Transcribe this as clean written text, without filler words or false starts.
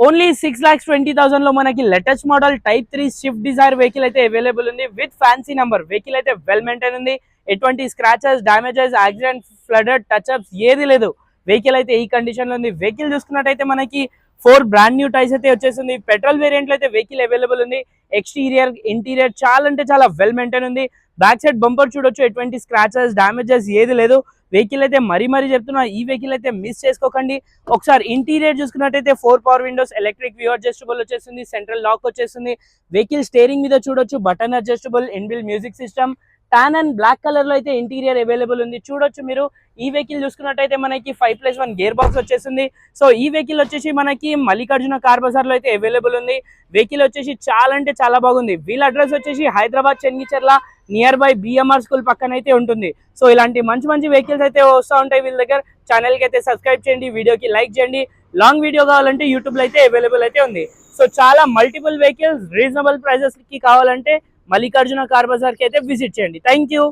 Only 6,20,000 లో మనకి latest model type 3 Swift Dzire vehicle అయితే అవైలబుల్ ఉంది విత్ ఫ్యాన్సీ నంబర్. వెహికల్ అయితే వెల్ మెయింటైన్ ఉంది, ఎటువంటి scratches, damages, accident, flooded, touch ups ఏది లేదు. వెహికల్ అయితే ఈ కండిషన్ లో ఉంది. వెహికల్ చూసుకున్నట్టయితే మనకి 4 బ్రాండ్ న్యూ టైర్స్ అయితే వచ్చేసింది. పెట్రోల్ వేరియంట్ లో అయితే వెహికల్ అవైలబుల్ ఉంది. ఎక్స్టీరియర్, ఇంటీరియర్ చాలా అంటే చాలా వెల్ మెయింటైన్ ఉంది. బ్యాక్ సైడ్ బంపర్ చూడొచ్చు, ఎటువంటి స్క్రాచెస్, డామేజెస్ ఏది లేదు. వెహికల్ అయితే మరీ చెప్తున్నా, ఈ వెహికల్ అయితే మిస్ చేసుకోకండి. ఒకసారి ఇంటీరియర్ చూసుకున్నట్టయితే 4 power windows, electric view adjustable వచ్చేసింది, సెంట్రల్ లాక్ వచ్చేసింది. వెహికల్ స్టీరింగ్ మీద చూడొచ్చు button adjustable, inbuilt music system, tan and black colour లో అయితే ఇంటీరియర్ అవైలబుల్ ఉంది. చూడొచ్చు మీరు. ఈ వెహికల్ చూసుకున్నట్టయితే మనకి 5+1 గేర్ బాక్స్ వచ్చేసింది. సో ఈ వెహికల్ వచ్చేసి మనకి మల్లికార్జున కార్ బజార్ లో అయితే అవైలబుల్ ఉంది. వెహికల్ వచ్చేసి చాలా అంటే చాలా బాగుంది. వీళ్ళ అడ్రస్ వచ్చేసి Hyderabad Chengicherla, near by BMR school పక్కన అయితే ఉంటుంది. సో ఇలాంటి మంచి వెహికల్స్ అయితే వస్తూ ఉంటాయి వీళ్ళ దగ్గర. ఛానల్ కి అయితే సబ్స్క్రైబ్ చేయండి, వీడియోకి లైక్ చేయండి. లాంగ్ వీడియో కావాలంటే యూట్యూబ్ లో అయితే అవైలబుల్ అయితే ఉంది. సో చాలా మల్టిపుల్ వెహికల్స్ రీజనబుల్ ప్రైజెస్ కి కావాలంటే మల్లికార్జున కార్ బజార్ కి అయితే విజిట్ చేయండి. Thank you.